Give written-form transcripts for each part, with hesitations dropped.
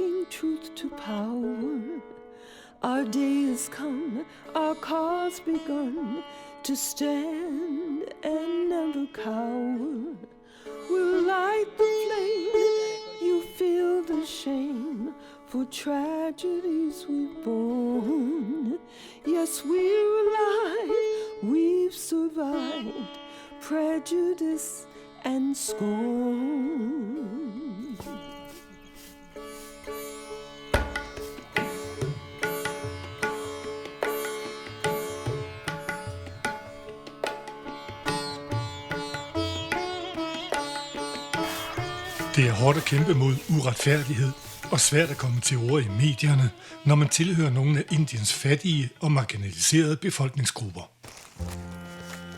speaking truth to power. Our day has come, our cause begun, to stand and never cower. We'll light the flame, you feel the shame, for tragedies we've borne. Yes, we're alive, we've survived prejudice and scorn. Det er hårdt at kæmpe mod uretfærdighed og svært at komme til ord i medierne, når man tilhører nogle af Indiens fattige og marginaliserede befolkningsgrupper.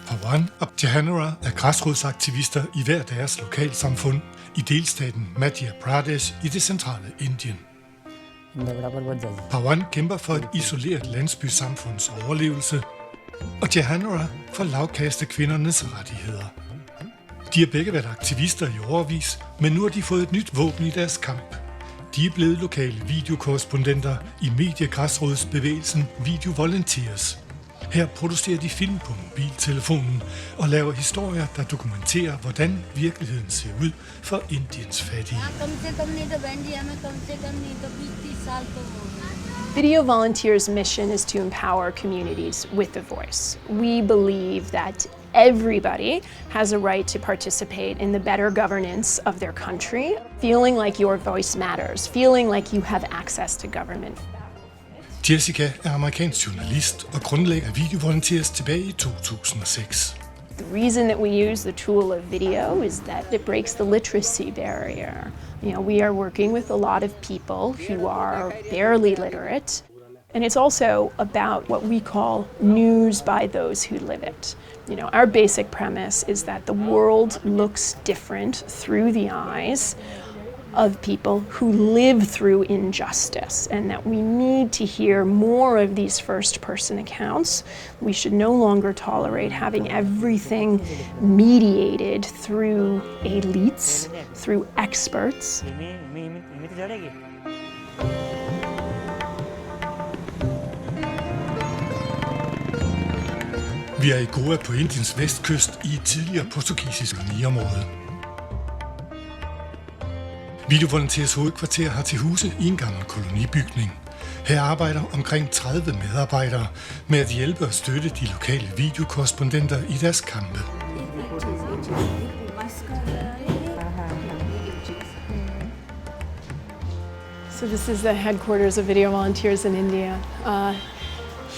Pawan og Jahanara er græsrodsaktivister i hver deres lokalsamfund i delstaten Madhya Pradesh i det centrale Indien. Pawan kæmper for et isoleret landsbysamfunds overlevelse, og Jahanara for lavkaste kvindernes rettigheder. De har begge været aktivister i årevis, men nu har de fået et nyt våben i deres kamp. De er blevet lokale videokorrespondenter i mediegræsrodsbevægelsen Video Volunteers. Her producerer de film på mobiltelefonen og laver historier, der dokumenterer, hvordan virkeligheden ser ud for Indiens fattige. Video Volunteers' mission is to empower communities with a voice. We believe that everybody has a right to participate in the better governance of their country, feeling like your voice matters, feeling like you have access to government. Jessica er amerikansk journalist og grundlægger Video Volunteers tilbage i 2006. The reason that we use the tool of video is that it breaks the literacy barrier. We are working with a lot of people who are barely literate. And it's also about what we call news by those who live it. Our basic premise is that the world looks different through the eyes of people who live through injustice, and that we need to hear more of these first-person accounts. We should no longer tolerate having everything mediated through elites, through experts. Vi er i Goa på Indiens vestkyst i et tidligere portugisisk koloniområde. Video Volunteers hovedkvarter har til huse i en gammel kolonibygning. Her arbejder omkring 30 medarbejdere med at hjælpe og støtte de lokale videokorrespondenter i deres kampe. So this is the headquarters of Video Volunteers in India.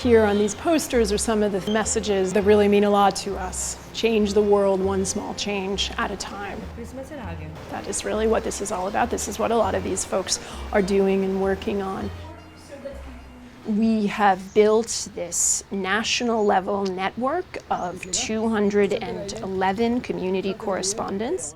Here on these posters are some of the messages that really mean a lot to us. Change the world one small change at a time. That is really what this is all about. This is what a lot of these folks are doing and working on. We have built this national level network of 211 community correspondents.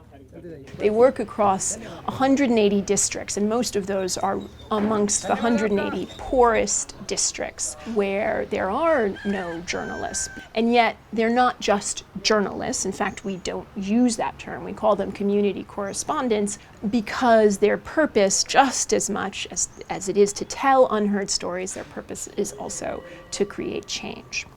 They work across 180 districts, and most of those are amongst the 180 poorest districts where there are no journalists. And yet, they're not just journalists. In fact, we don't use that term. We call them community correspondents because their purpose, just as much as it is to tell unheard stories, their purpose is also to create change.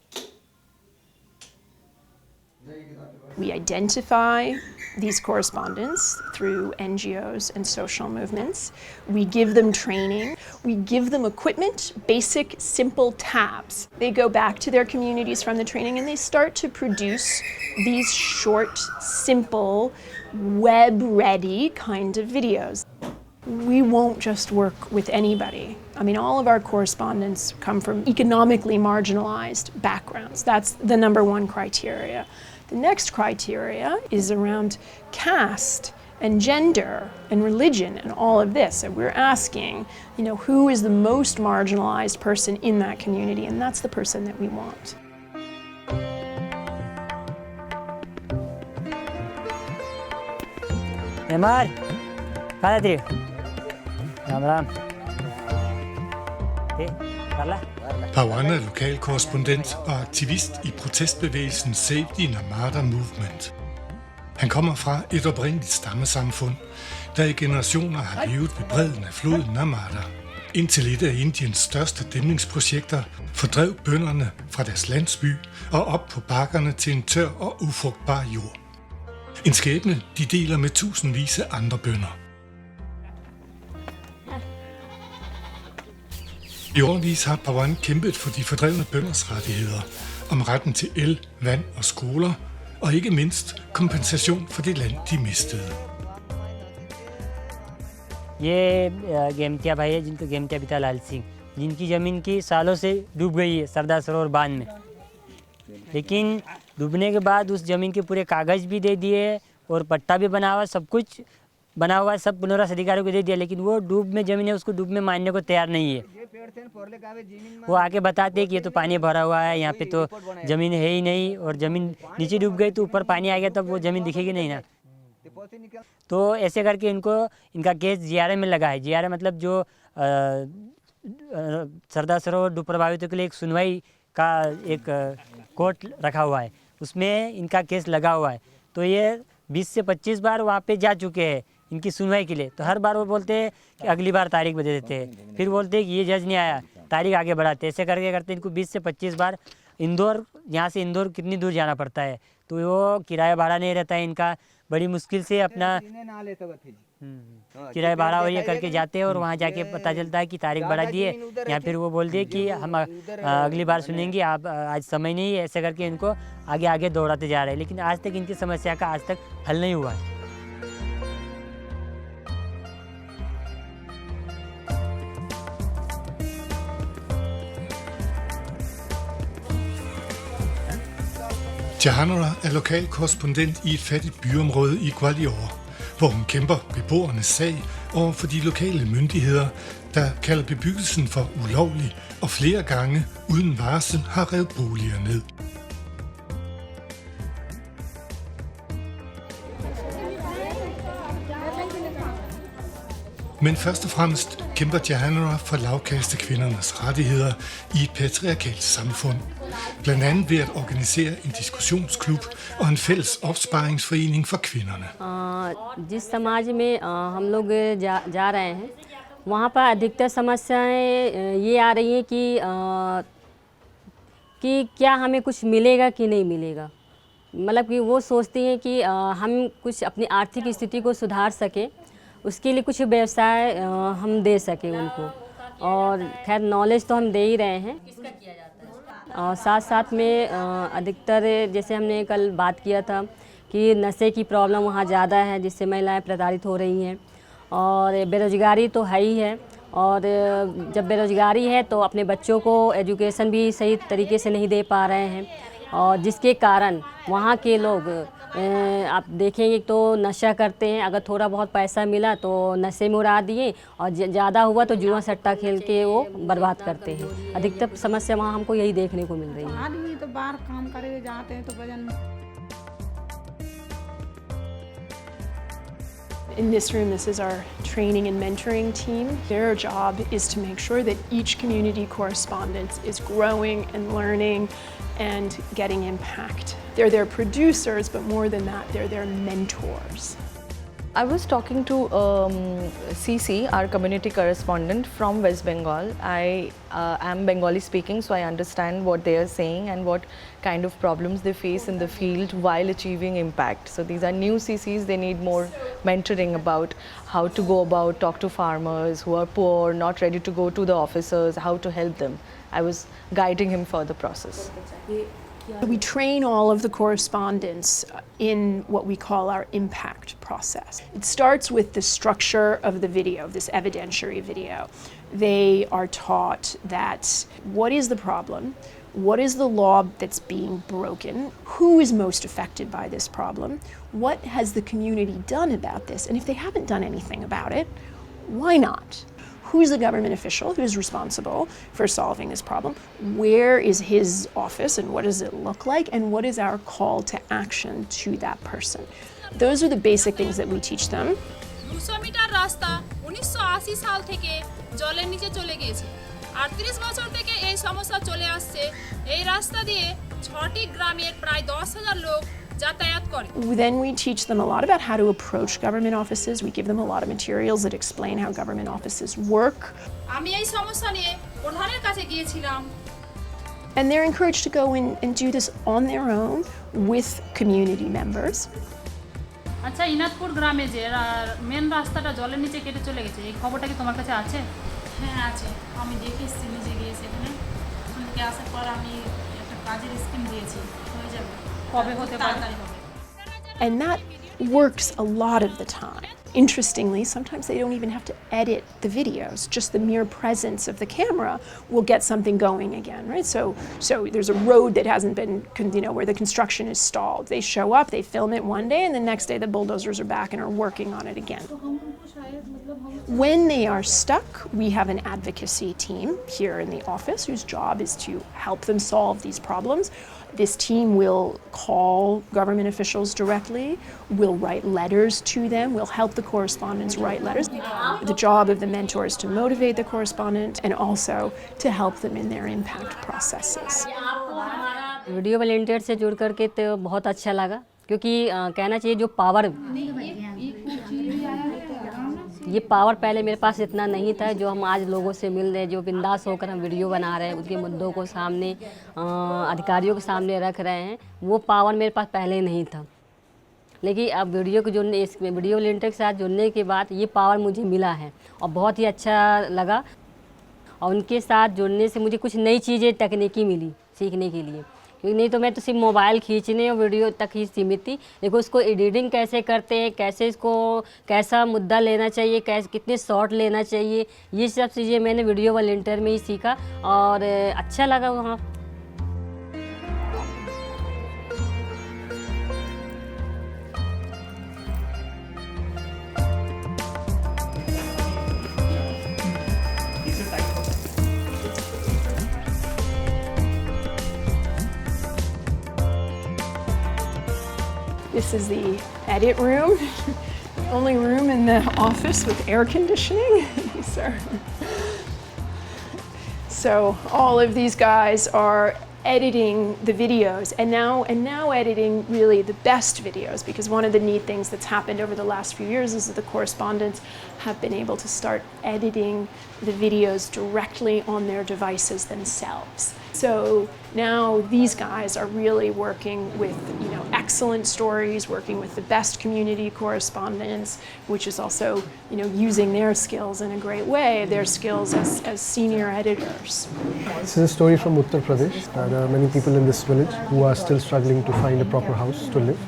We identify these correspondents through NGOs and social movements. We give them training. We give them equipment, basic, simple tabs. They go back to their communities from the training and they start to produce these short, simple, web-ready kind of videos. We won't just work with anybody. All of our correspondents come from economically marginalized backgrounds. That's the number one criteria. The next criteria is around caste and gender and religion and all of this. And we're asking, who is the most marginalized person in that community? And that's the person that we want. Emar, hvad er det? Ramram. Pawan er lokalkorrespondent og aktivist i protestbevægelsen Save the Narmada Movement. Han kommer fra et oprindeligt stammesamfund. der i generationer har levet ved bredden af floden Narmada, indtil et af Indiens største dæmningsprojekter fordrev bønderne fra deres landsby og op på bakkerne til en tør og ufrugtbar jord. En skæbne, de deler med tusindvis af andre bønder. I årevis har Pawan kæmpet for de fordrevne bønders rettigheder, om retten til el, vand og skoler, og ikke mindst kompensation for det land, de mistede. ये गेमटिया भाई है जिनको गेमटिया पिता लाल सिंह, जिनकी ज़मीन की सालों से डूब गई है सरदार सरोवर बांध में, लेकिन डूबने के बाद उस ज़मीन के पूरे कागज़ भी दे दिए और पट्टा भी बना हुआ, सब कुछ बना हुआ, सब पुनर्वास अधिकारियों को दे दिया, लेकिन वो डूब में ज़मीन है, उसको डूब में मानने को तैयार नहीं है। वो आके बताते हैं कि ये तो पानी भरा हुआ है, यहाँ पे तो ज़मीन है ही नहीं, और ज़मीन नीचे डूब गई तो ऊपर पानी आ गया तब वो ज़मीन दिखेगी नहीं ना। तो ऐसे करके इनका केस जीआरए में लगा है। जीआरए मतलब जो सरदार सरोवर डूब प्रभावितों के लिए एक सुनवाई का एक कोर्ट रखा हुआ है, उसमें इनका केस लगा हुआ है। तो ये 20 से 25 बार वहाँ पे जा चुके हैं इनकी सुनवाई के लिए। तो हर बार वो बोलते हैं कि अगली बार तारीख बता देते हैं, फिर बोलते हैं कि ये जज नहीं आया, तारीख आगे बढ़ाते। ऐसे करके करते इनको 20 से 25 बार इंदौर, यहाँ से इंदौर कितनी दूर जाना पड़ता है, तो वो किराया भाड़ा नहीं रहता है इनका, बड़ी मुश्किल से अपना किराया भाड़ा और ये करके जाते हैं, और वहाँ जाके पता चलता है कि तारीख बढ़ा दिए, या फिर वो बोल दिए कि हम अगली बार सुनेंगे, आप आज समय नहीं है। ऐसे करके इनको आगे आगे दौड़ाते जा रहे हैं, लेकिन आज तक इनकी समस्या का आज तक हल नहीं हुआ है। Jahanara er lokal korrespondent i et fattigt byområde i Gwalior, hvor hun kæmper beboernes sag over for de lokale myndigheder, der kalder bebyggelsen for ulovlig og flere gange uden varsel har revet boliger ned. Men først og fremmest kæmper Jahanara for lavkastekvindernes rettigheder i et patriarkalt samfund. Blandt andet ved at organisere en diskussionsklub og en fælles opsparingsforening for kvinderne. जिस समाज में हम लोग जा रहे हैं वहाँ पर अधिकतर समस्याएं ये आ रही हैं कि क्या हमें कुछ मिलेगा कि नहीं मिलेगा। मतलब कि वो सोचती हैं कि हम कुछ अपनी आर्थिक स्थिति को सुधार सकें, उसके लिए कुछ व्यवसाय हम दे सकें उनको। और खैर नॉलेज तो हम दे ही रहे हैं, और साथ साथ में अधिकतर जैसे हमने कल बात किया था कि नशे की प्रॉब्लम वहाँ ज़्यादा है, जिससे महिलाएं प्रताड़ित हो रही हैं, और बेरोज़गारी तो है ही है। और जब बेरोज़गारी है तो अपने बच्चों को एजुकेशन भी सही तरीके से नहीं दे पा रहे हैं, और जिसके कारण वहाँ के लोग आप देखेंगे तो नशा करते हैं। अगर थोड़ा बहुत पैसा मिला तो नशे में उड़ा दिए, और ज़्यादा हुआ तो जुआ सट्टा खेल के वो बर्बाद करते हैं। अधिकतर समस्या वहाँ हमको यही देखने को मिल रही है। आदमी तो बाहर काम करे जाते हैं तो वजन। In this room, this is our training and mentoring team. Their job is to make sure that each community correspondent is growing and learning and getting impact. They're their producers, but more than that, they're their mentors. I was talking to CC, our community correspondent from West Bengal. I am Bengali speaking, so I understand what they are saying and what kind of problems they face in the field while achieving impact. So these are new CCs, they need more mentoring about how to go about, talk to farmers who are poor, not ready to go to the officers, how to help them. I was guiding him for the process. We train all of the correspondents in what we call our impact process. It starts with the structure of the video, this evidentiary video. They are taught that what is the problem, what is the law that's being broken, who is most affected by this problem, what has the community done about this, and if they haven't done anything about it, why not? Who's the government official who's responsible for solving this problem? Where is his office and what does it look like? And what is our call to action to that person? Those are the basic things that we teach them. 200 metre রাস্তা 1980 সাল থেকে জলের নিচে চলে গিয়েছে। 38 বছর থেকে এই সমস্যা চলে আসছে। এই রাস্তা দিয়ে 6টি গ্রামের প্রায় 10,000 লোক যাতায়াত করে। Then we teach them a lot about how to approach government offices. We give them a lot of materials that explain how government offices work. আমি এই সমস্যা নিয়ে প্রধানের কাছে গিয়েছিলাম। And they're encouraged to go in and do this on their own with community members. আচ্ছা, ইনাদপুর গ্রামে যে মেন রাস্তাটা জলের নিচে কেটে চলে গেছে, এই খবরটা কি তোমার কাছে আছে? হ্যাঁ আছে, আমি দেখে এসেছি, নিজে গিয়ে সেখানে। ওখান থেকে আসার পর আমি একটা কাজের স্কিম দিয়েছি, হয়ে যাবে। কবে হতে পারে? And that works a lot of the time. Interestingly, sometimes they don't even have to edit the videos. Just the mere presence of the camera will get something going again, right? So there's a road that hasn't been, where the construction is stalled. They show up, they film it one day, and the next day the bulldozers are back and are working on it again. When they are stuck, we have an advocacy team here in the office whose job is to help them solve these problems. This team will call government officials directly, will write letters to them, will help the correspondents write letters. The job of the mentor is to motivate the correspondent and also to help them in their impact processes. Video volunteer से जुड़ करके तो बहुत अच्छा लगा, क्योंकि कहना चाहिए जो पावर, ये पावर पहले मेरे पास इतना नहीं था जो हम आज लोगों से मिल रहे हैं, जो बिंदास होकर हम वीडियो बना रहे हैं, उनके मुद्दों को सामने अधिकारियों के सामने रख रहे हैं, वो पावर मेरे पास पहले नहीं था। लेकिन अब वीडियो को जुड़ने, इस वीडियो वॉलंटियर के साथ जुड़ने के बाद ये पावर मुझे मिला है और बहुत ही अच्छा लगा। और उनके साथ जुड़ने से मुझे कुछ नई चीज़ें तकनीकी मिली सीखने के लिए, क्योंकि नहीं तो मैं तो सिर्फ मोबाइल खींचने और वीडियो तक ही सीमित थी। लेकिन उसको एडिटिंग कैसे करते हैं, कैसे इसको कैसा मुद्दा लेना चाहिए, कैसे कितने शॉट लेना चाहिए, ये सब चीज़ें मैंने वीडियो वॉलंटियर में ही सीखा और अच्छा लगा वहाँ। This is the edit room, the only room in the office with air conditioning. So all of these guys are editing the videos and now editing really the best videos, because one of the neat things that's happened over the last few years is that the correspondents have been able to start editing the videos directly on their devices themselves. So now these guys are really working with excellent stories, working with the best community correspondents, which is also using their skills in a great way, their skills as senior editors. This is a story from Uttar Pradesh. There are many people in this village who are still struggling to find a proper house to live.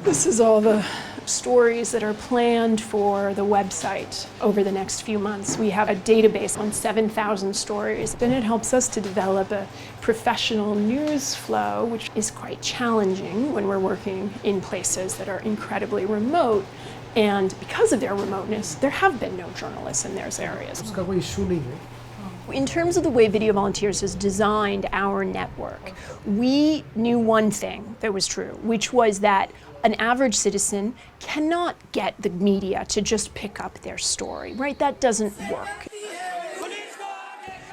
This is all the stories that are planned for the website over the next few months. We have a database on 7,000 stories, and it helps us to develop a professional news flow, which is quite challenging when we're working in places that are incredibly remote. And because of their remoteness, there have been no journalists in those areas. उसका कोई issue नहीं है. In terms of the way Video Volunteers has designed our network, we knew one thing that was true, which was that an average citizen cannot get the media to just pick up their story, right? That doesn't work.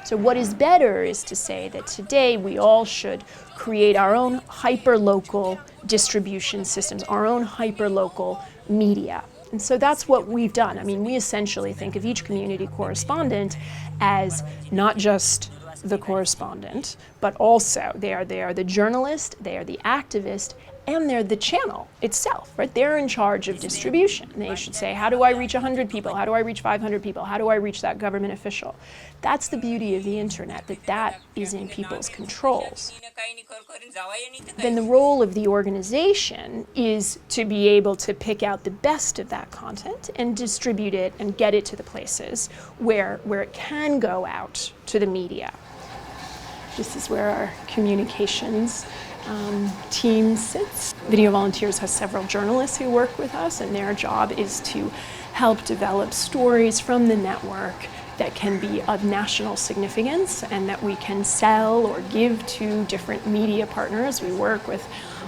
So what is better is to say that today we all should create our own hyper-local distribution systems, our own hyper-local media. And so that's what we've done. I mean, we essentially think of each community correspondent as not just the correspondent, but also they are the journalist, they are the activist, and they're the channel itself, right? They're in charge of distribution. They should say, how do I reach 100 people? How do I reach 500 people? How do I reach that government official? That's the beauty of the internet, that is in people's controls. Then the role of the organization is to be able to pick out the best of that content and distribute it and get it to the places where it can go out to the media. This is where our communications team sits. Video Volunteers has several journalists who work with us, and their job is to help develop stories from the network that can be of national significance and that we can sell or give to different media partners. We work with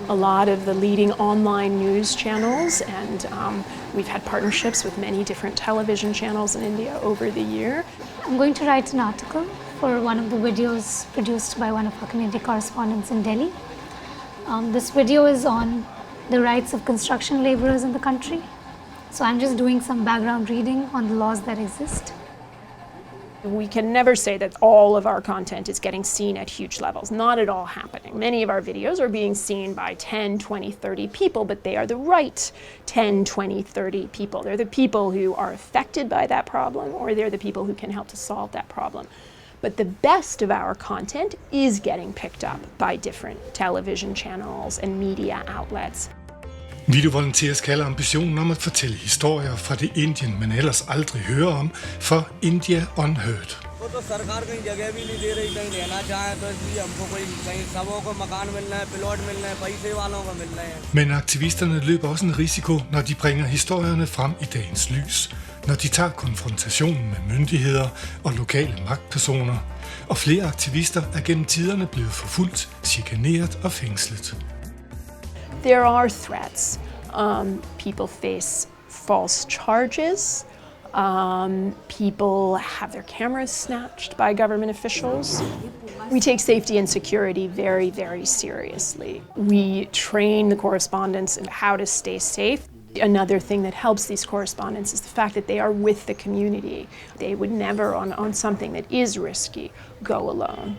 a lot of the leading online news channels, and we've had partnerships with many different television channels in India over the year. I'm going to write an article for one of the videos produced by one of our community correspondents in Delhi. This video is on the rights of construction laborers in the country. So I'm just doing some background reading on the laws that exist. We can never say that all of our content is getting seen at huge levels. Not at all happening. Many of our videos are being seen by 10, 20, 30 people, but they are the right 10, 20, 30 people. They're the people who are affected by that problem, or they're the people who can help to solve that problem. But the best of our content is getting picked up by different television channels and media outlets. Video Volunteers kalder ambitionen om at fortælle historier fra det Indien, man ellers aldrig hører om, for India Unheard. तो सरकार कहीं जगह भी नहीं दे रही, कहीं रहना चाहे तो इसलिए हमको कोई कहीं सबों को मकान मिल रहे हैं, प्लॉट मिल रहे हैं, पैसे वालों को मिल रहे हैं. Men aktivisterne løber også en risiko, når de bringer historierne frem i dagens lys. Når de tager konfrontationen med myndigheder og lokale magtpersoner. Og flere aktivister er gennem tiderne blevet forfulgt, chikaneret og fængslet. There are threats. People face false charges. People have their cameras snatched by government officials. We take safety and security very, very seriously. We train the correspondents in how to stay safe. Another thing that helps these correspondents is the fact that they are with the community. They would never, on something that is risky, go alone.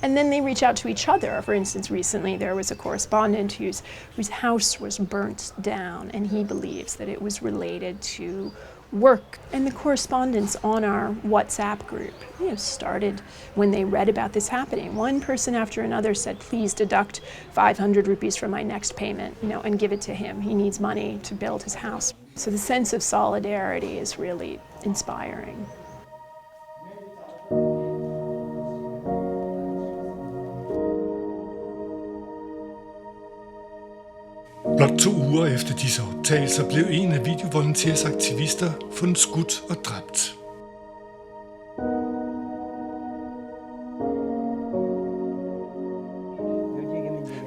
And then they reach out to each other. For instance, recently there was a correspondent whose house was burnt down, and he believes that it was related to work. And the correspondents on our WhatsApp group started when they read about this happening. One person after another said, please deduct 500 rupees from my next payment, and give it to him. He needs money to build his house. So the sense of solidarity is really inspiring. Blot 2 uger efter disse optagelser blev en af Video Volunteers aktivister fundet skudt og dræbt.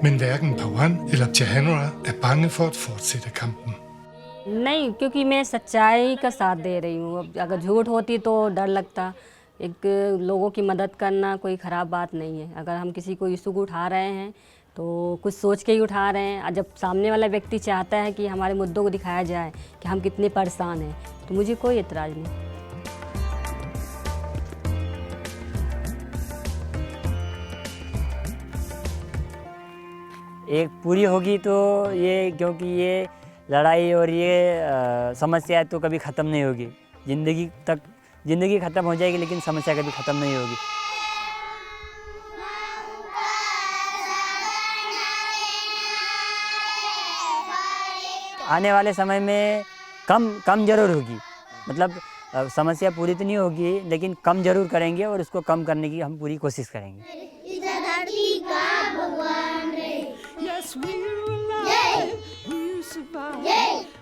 Men hverken Pawan eller Jahanara er bange for at fortsætte kampen. नहीं, क्योंकि मैं सच्चाई का साथ दे रही हूँ. अब अगर झूठ होती तो डर लगता. एक लोगों की मदद करना कोई ख़राब बात नहीं है. अगर हम किसी को इशू को उठा रहे हैं तो कुछ सोच के ही उठा रहे हैं. जब सामने वाला व्यक्ति चाहता है कि हमारे मुद्दों को दिखाया जाए कि हम कितने परेशान हैं, तो मुझे कोई एतराज़ नहीं. एक पूरी होगी तो ये, क्योंकि ये लड़ाई और ये समस्या तो कभी ख़त्म नहीं होगी. ज़िंदगी ख़त्म हो जाएगी लेकिन समस्या कभी ख़त्म नहीं होगी. आने वाले समय में कम ज़रूर होगी. मतलब समस्या पूरी तो नहीं होगी लेकिन कम ज़रूर करेंगे और उसको कम करने की हम पूरी कोशिश करेंगे. Yes, we're alive. We'll survive.